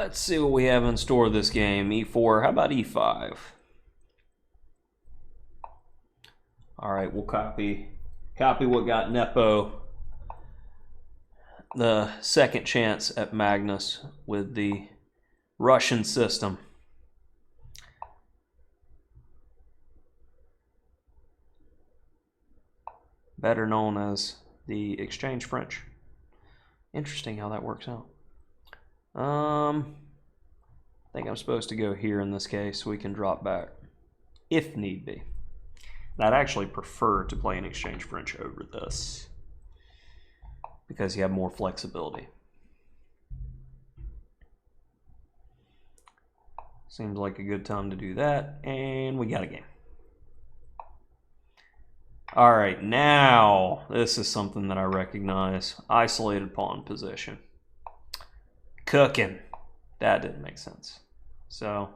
Let's see what we have in store this game. E4. How about E5? All right, we'll copy what got Nepo the second chance at Magnus with the Russian system. Better known as the Exchange French. Interesting how that works out. I think I'm supposed to go here in this case so we can drop back if need be. I'd actually prefer to play an Exchange French over this because you have more flexibility. Seems like a good time to do that, and we got a game. All right, now this is something that I recognize. Isolated pawn position. Cooking. That didn't make sense. So,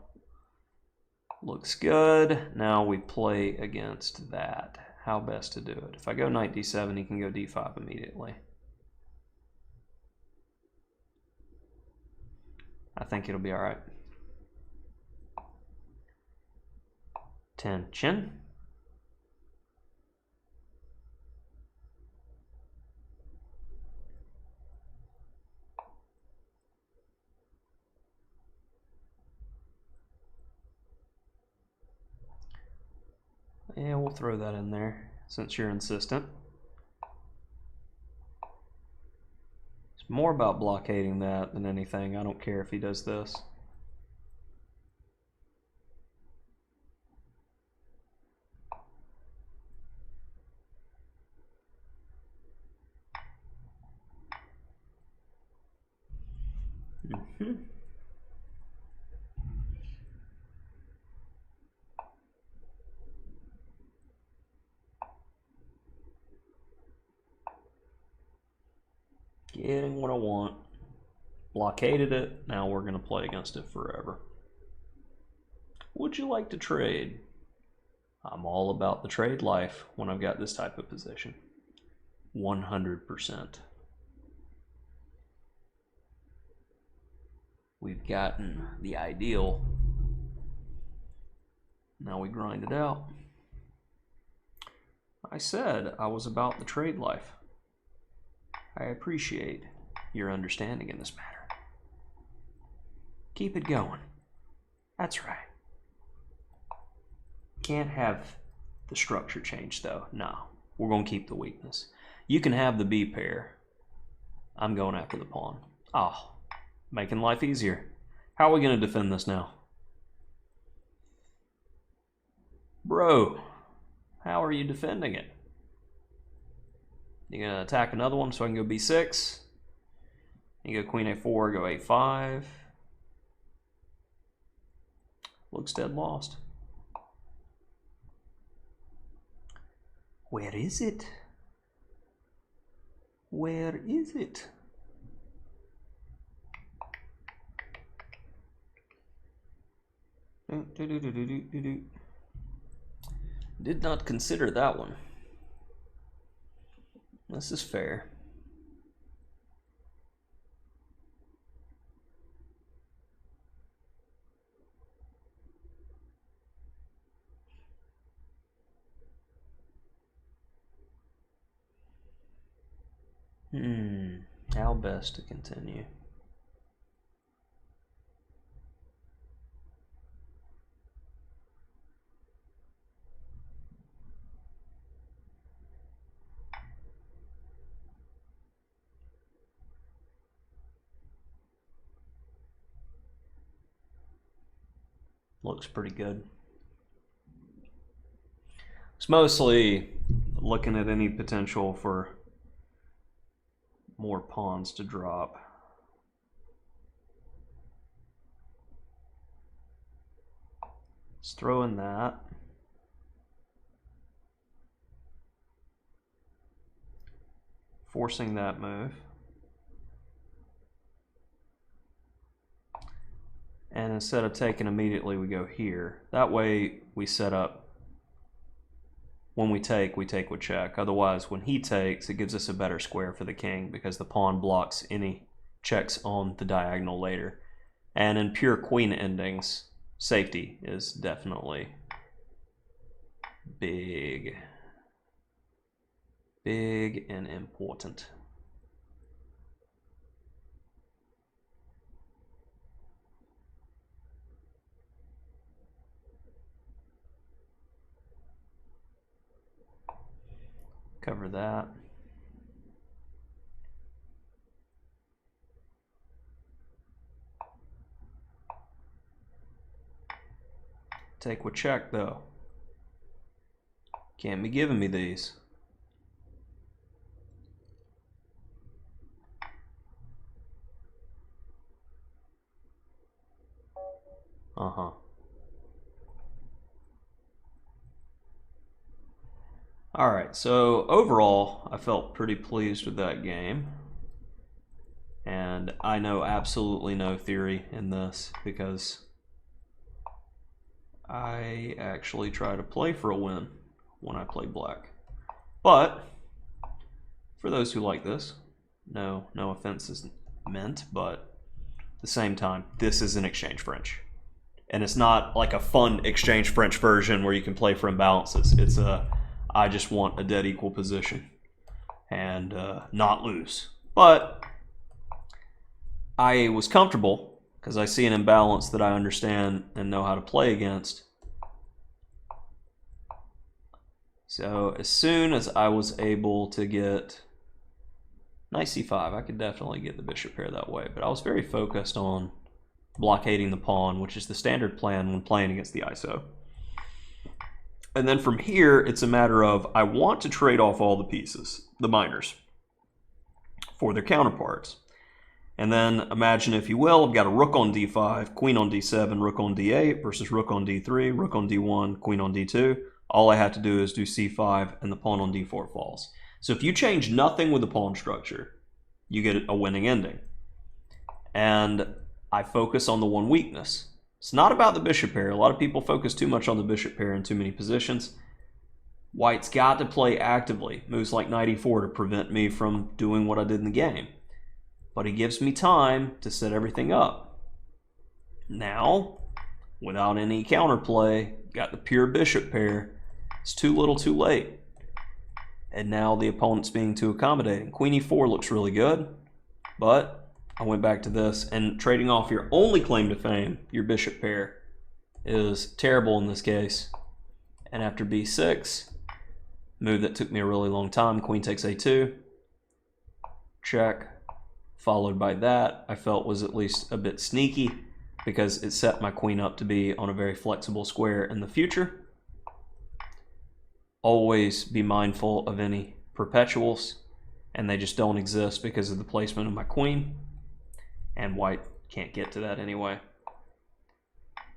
looks good. Now we play against that. How best to do it? If I go knight d7, he can go d5 immediately. I think it'll be all right. Tension. Yeah, we'll throw that in there since you're insistent. It's more about blockading that than anything. I don't care if he does this. Getting what I want. Blockaded it. Now we're going to play against it forever. Would you like to trade? I'm all about the trade life when I've got this type of position. 100%. We've gotten the ideal. Now we grind it out. I said I was about the trade life. I appreciate your understanding in this matter. Keep it going. That's right. Can't have the structure change though. No, we're going to keep the weakness. You can have the B pair. I'm going after the pawn. Oh, making life easier. How are we going to defend this now? Bro, how are you defending it? You're going to attack another one so I can go b6. You go queen a4, go a5. Looks dead lost. Where is it? Where is it? Did not consider that one. This is fair. How best to continue? Looks pretty good. It's mostly looking at any potential for more pawns to drop. Let's throw in that. Forcing that move. And instead of taking immediately, we go here. That way we set up, when we take with check. Otherwise, when he takes, it gives us a better square for the king because the pawn blocks any checks on the diagonal later. And in pure queen endings, safety is definitely big. Big and important. Cover that. Take with check, though. Can't be giving me these. Uh-huh. Alright, so overall, I felt pretty pleased with that game. And I know absolutely no theory in this because I actually try to play for a win when I play black. But for those who like this, no offense is meant, but at the same time, this is an exchange French. And it's not like a fun exchange French version where you can play for imbalances. It's a, I just want a dead equal position and not lose. But I was comfortable because I see an imbalance that I understand and know how to play against. So as soon as I was able to get knight c5, I could definitely get the bishop pair that way, but I was very focused on blockading the pawn, which is the standard plan when playing against the ISO. And then from here, it's a matter of I want to trade off all the pieces, the minors, for their counterparts. And then imagine, if you will, I've got a rook on d5, queen on d7, rook on d8 versus rook on d3, rook on d1, queen on d2. All I have to do is do c5 and the pawn on d4 falls. So if you change nothing with the pawn structure, you get a winning ending. And I focus on the one weakness. It's not about the bishop pair. A lot of people focus too much on the bishop pair in too many positions. White's got to play actively, moves like knight e4 to prevent me from doing what I did in the game. But he gives me time to set everything up. Now, without any counterplay, got the pure bishop pair. It's too little too late. And now the opponent's being too accommodating. Queen e4 looks really good, but I went back to this, and trading off your only claim to fame, your bishop pair, is terrible in this case. And after b6, move that took me a really long time, queen takes a2, check, followed by that I felt was at least a bit sneaky because it set my queen up to be on a very flexible square in the future. Always be mindful of any perpetuals, and they just don't exist because of the placement of my queen, and white can't get to that anyway.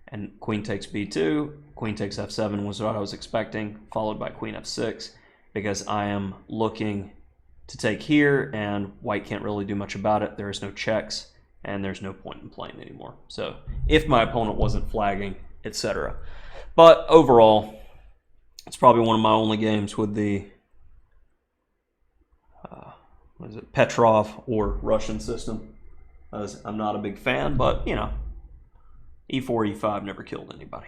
And queen takes b2, queen takes f7 was what I was expecting, followed by queen f6, because I am looking to take here, and white can't really do much about it. There is no checks, and there's no point in playing anymore. So if my opponent wasn't flagging, etc. But overall, it's probably one of my only games with the what is it, Petroff or Russian system. I'm not a big fan, but you know, e4, e5 never killed anybody.